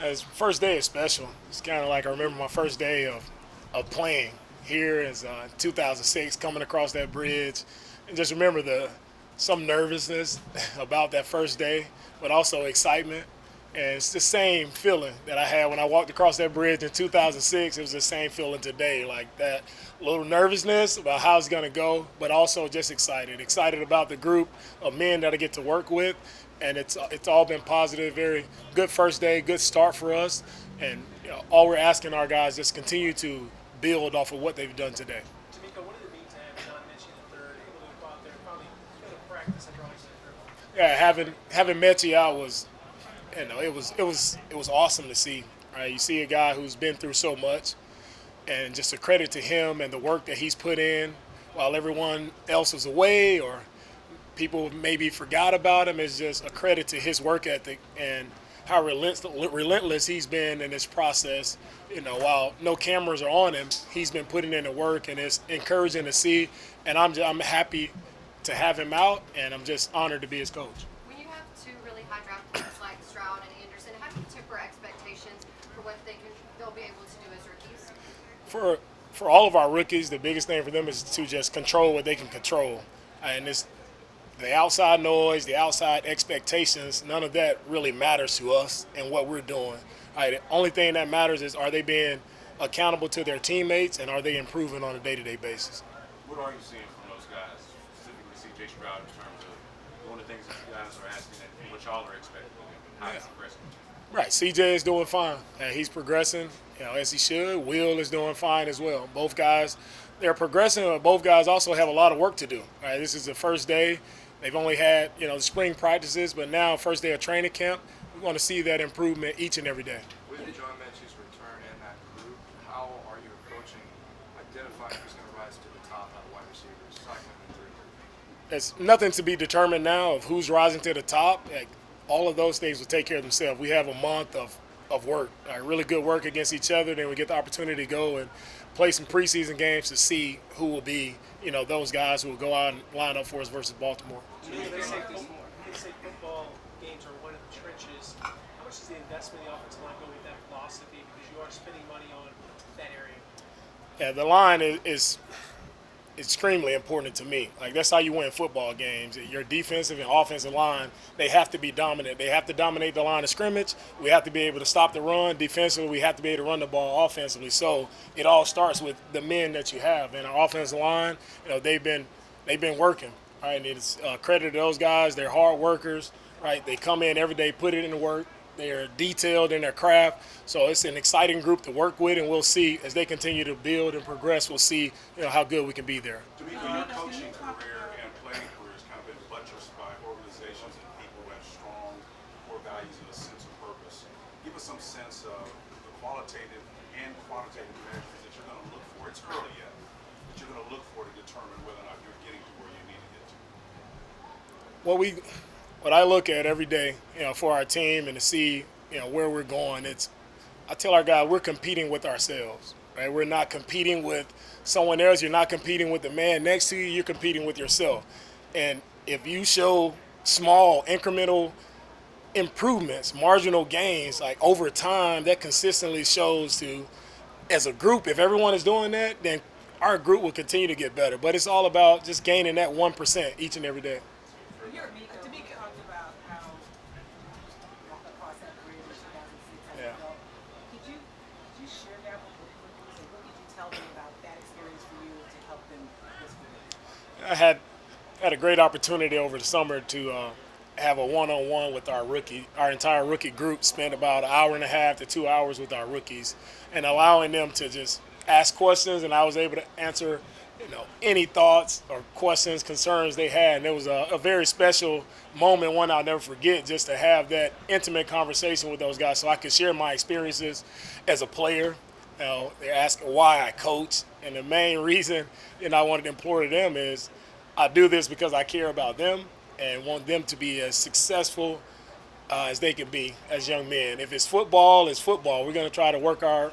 As first day is special. It's kind of like I remember my first day of playing here is 2006, coming across that bridge, and just remember some nervousness about that first day, but also excitement. And it's the same feeling that I had when I walked across that bridge in 2006. It was the same feeling today, like that little nervousness about how it's going to go, but also just excited. Excited about the group of men that I get to work with. And it's all been positive, very good first day, good start for us. And all we're asking our guys is continue to build off of what they've done today. DeMeco, what did it mean to have John Mitchell in the third, able to go out there and finally get a practice and drawing some dribble? Yeah, having Mechie out was, it was awesome to see. Right, you see a guy who's been through so much, and just a credit to him and the work that he's put in while everyone else was away or people maybe forgot about him. Is just a credit to his work ethic and how relentless he's been in this process. While no cameras are on him, he's been putting in the work, and it's encouraging to see. And I'm happy to have him out, and I'm just honored to be his coach. When you have two really high draft picks like Stroud and Anderson, how do you temper expectations for what they'll be able to do as rookies? For all of our rookies, the biggest thing for them is to just control what they can control, and it's the outside noise, the outside expectations. None of that really matters to us and what we're doing. Right, the only thing that matters is, are they being accountable to their teammates, and are they improving on a day-to-day basis? What are you seeing from those guys, specifically C.J. Stroud, in terms of doing the things that you guys are asking and what y'all are expecting of him, and how he's progressing? Right, CJ is doing fine, and he's progressing, as he should. Will is doing fine as well. Both guys, they're progressing, but both guys also have a lot of work to do. Right, this is the first day. They've only had, the spring practices, but now first day of training camp, we want to see that improvement each and every day. With John Mechie's return in that group, how are you approaching identifying who's going to rise to the top out of wide receivers, cycling them through? It's nothing to be determined now of who's rising to the top. Like, all of those things will take care of themselves. We have a month of work, really good work against each other. Then we get the opportunity to go and play some preseason games to see who will be, those guys who will go out and line up for us versus Baltimore. They say football games are one of the trenches. How much is the investment in the offensive line going with that philosophy? Because you are spending money on that area. Yeah, the line is extremely important to me. Like, that's how you win football games. Your defensive and offensive line, they have to be dominant. They have to dominate the line of scrimmage. We have to be able to stop the run. Defensively, we have to be able to run the ball offensively. So it all starts with the men that you have. And our offensive line, they've been working. Right, and it's credit to those guys. They're hard workers. Right, they come in every day, put it into work. They are detailed in their craft. So it's an exciting group to work with, and we'll see as they continue to build and progress. We'll see, how good we can be there. DeMeco, your coaching career and playing career has kind of been buttressed by organizations and people who have strong core values and a sense of purpose. Give us some sense of the qualitative and quantitative measures that you're going to look for. It's early yet, but you're going to look for to determine whether or not you're getting to where you need to get to. What I look at every day, for our team and to see, where we're going, I tell our guys we're competing with ourselves, right? We're not competing with someone else. You're not competing with the man next to you. You're competing with yourself. And if you show small incremental improvements, marginal gains, like over time, that consistently shows to, as a group, if everyone is doing that, then our group will continue to get better. But it's all about just gaining that 1% each and every day. DeMeco talked about how you walked across that bridge in 2006 as Yeah. a adult. Did you share that with the rookies, and what did you tell them about that experience for you to help them this week? I had a great opportunity over the summer to have a one-on-one with our entire rookie group. Spend about an hour and a half to 2 hours with our rookies, and allowing them to just ask questions, and I was able to answer, any thoughts or questions, concerns they had. And it was a very special moment, one I'll never forget, just to have that intimate conversation with those guys, so I could share my experiences as a player. They're asking why I coach, and the main reason, I wanted to implore to them is, I do this because I care about them and want them to be as successful as they can be as young men. If it's football, it's football. We're going to try to work our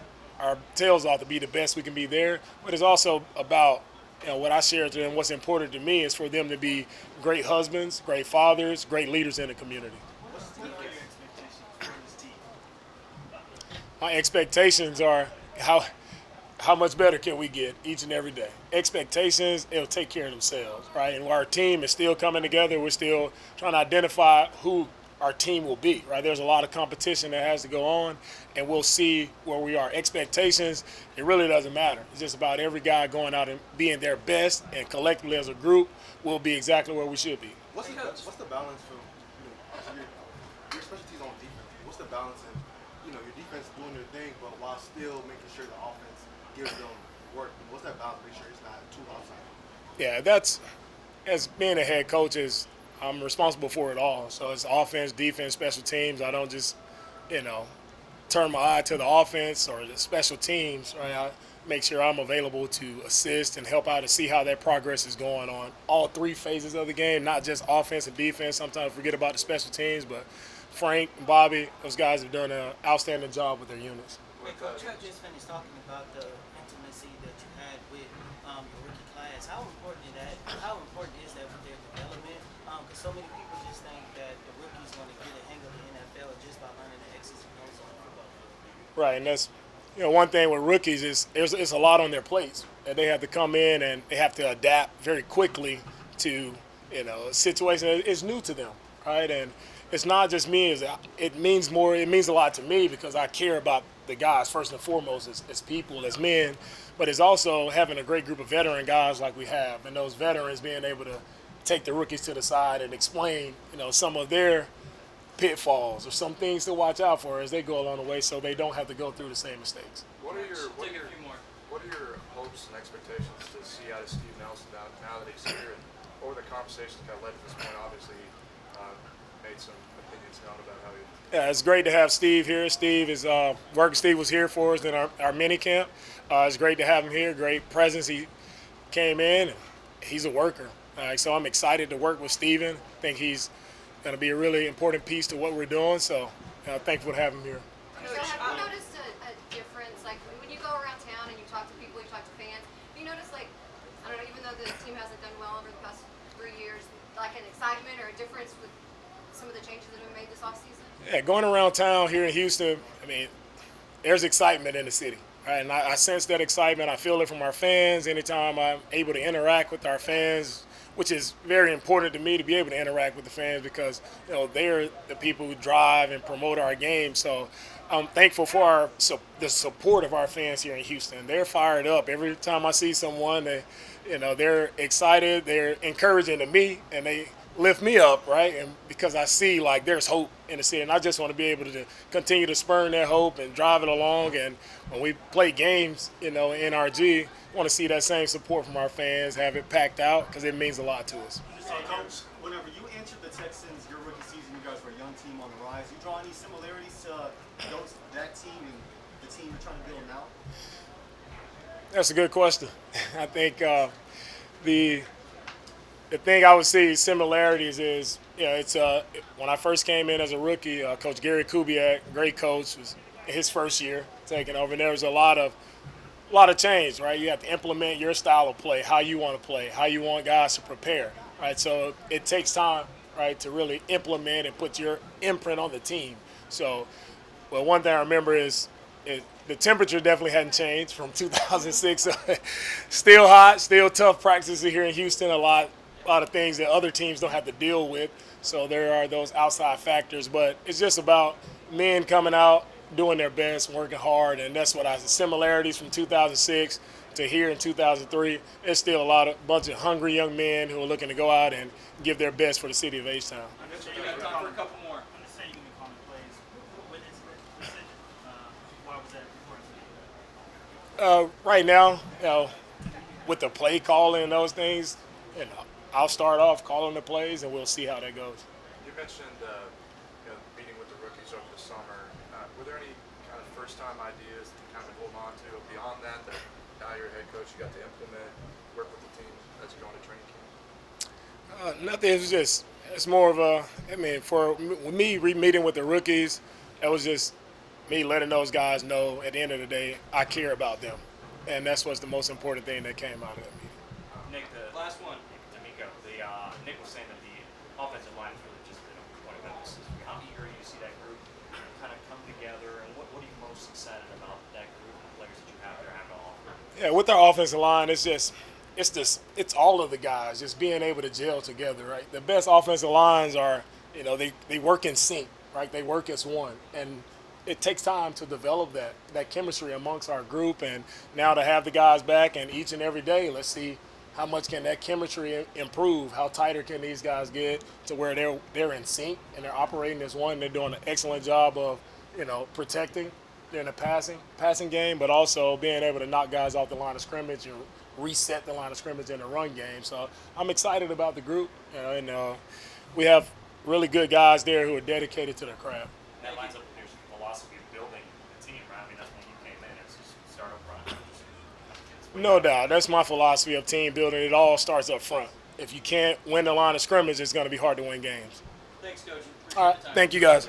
tails off to be the best we can be there. But it's also about, what I share to them, what's important to me is for them to be great husbands, great fathers, great leaders in the community. What's the expectation for this team? my expectations are how much better can we get each and every day? Expectations, it'll take care of themselves, right? And our team is still coming together. We're still trying to identify who our team will be, right? There's a lot of competition that has to go on, and we'll see where we are. Expectations, it really doesn't matter. It's just about every guy going out and being their best, and collectively as a group, we'll be exactly where we should be. What's the balance for your specialties on defense? What's the balance in your defense doing their thing, but while still making sure the offense gives them work? What's that balance? Make sure it's not too outside. Yeah, that's as being a head coach I'm responsible for it all. So it's offense, defense, special teams. I don't just turn my eye to the offense or the special teams. Right, I make sure I'm available to assist and help out and see how that progress is going on all three phases of the game, not just offense and defense. Sometimes I forget about the special teams, but Frank and Bobby, those guys have done an outstanding job with their units. Hey, Coach, you just finished talking about the intimacy that you had with your rookie class. How important is that? How important is that for their development? Because so many people just think that the rookie's going to get a hang of the NFL just by learning the X's and O's on the football field. Right, and that's one thing with rookies is it's a lot on their plates that they have to come in and they have to adapt very quickly to a situation that is new to them, right? And it's not just me. It means more. It means a lot to me because I care about the guys first and foremost as people, as men. But it's also having a great group of veteran guys like we have, and those veterans being able to take the rookies to the side and explain, some of their pitfalls or some things to watch out for as they go along the way, so they don't have to go through the same mistakes. What are your hopes and expectations to see out of Steve Nelson now that he's here? And what were the conversations that led to this point? Obviously, made some opinions known about how he. Yeah, it's great to have Steve here. Steve is Steve was here for us in our mini camp. It's great to have him here. Great presence. He came in. And he's a worker. So I'm excited to work with Steven. I think he's going to be a really important piece to what we're doing. So thankful to have him here. So have you noticed a difference, like when you go around town and you talk to people, you talk to fans, you notice, like, I don't know, even though the team hasn't done well over the past 3 years, like an excitement or a difference with some of the changes that have been made this offseason? Yeah, going around town here in Houston, there's excitement in the city. Right? And I sense that excitement. I feel it from our fans anytime I'm able to interact with our fans, which is very important to me to be able to interact with the fans because they're the people who drive and promote our game. So I'm thankful for the support of our fans here in Houston. They're fired up every time I see someone. They're excited. They're encouraging to me, and they lift me up, right? And because I see there's hope in the city, and I just want to be able to continue to spurn that hope and drive it along. And when we play games, in NRG, I want to see that same support from our fans, have it packed out because it means a lot to us. Coach, whenever you entered the Texans, your rookie season, you guys were a young team on the rise. You draw any similarities to that team and the team you're trying to build now? That's a good question. I think the thing I would see similarities is, it's when I first came in as a rookie, Coach Gary Kubiak, great coach, was his first year taking over, and there was a lot of change, right? You have to implement your style of play, how you want to play, how you want guys to prepare, right? So it takes time, right, to really implement and put your imprint on the team. So, one thing I remember is the temperature definitely hadn't changed from 2006. Still hot, still tough practices here in Houston. A lot of things that other teams don't have to deal with. So there are those outside factors, but it's just about men coming out, doing their best, working hard, and that's what I see. Similarities from 2006 to here in 2003. There's still a bunch of hungry young men who are looking to go out and give their best for the city of H-Town. You got time for a couple more. I'm just saying you can be calling plays. What is the decision? Why was that important to you? Right now, with the play calling and those things, I'll start off calling the plays, and we'll see how that goes. You mentioned meeting with the rookies over the summer. Were there any kind of first-time ideas that you kind of hold on to beyond that now you're a head coach, you got to implement, work with the team as you go into training camp? Nothing. It's more of for me meeting with the rookies, that was just me letting those guys know at the end of the day I care about them, and that's what's the most important thing that came out of that meeting. Nick, the last one, DeMeco. Nick was saying that the offensive line has really just been a point of emphasis. How eager are you to see that group kind of come together, and what are you most excited Yeah, with our offensive line, it's all of the guys just being able to gel together, right? The best offensive lines are, they work in sync, right? They work as one, and it takes time to develop that chemistry amongst our group. And now to have the guys back, and each and every day, let's see how much can that chemistry improve. How tighter can these guys get to where they're in sync and they're operating as one. They're doing an excellent job of protecting during the passing game, but also being able to knock guys off the line of scrimmage and reset the line of scrimmage in the run game. So I'm excited about the group, and we have really good guys there who are dedicated to their craft. And that lines up with your philosophy of building the team, right? I mean, that's when you came in, it's just start up front. No doubt. That's my philosophy of team building. It all starts up front. If you can't win the line of scrimmage, it's going to be hard to win games. Thanks, Coach. All right. Thank you, guys.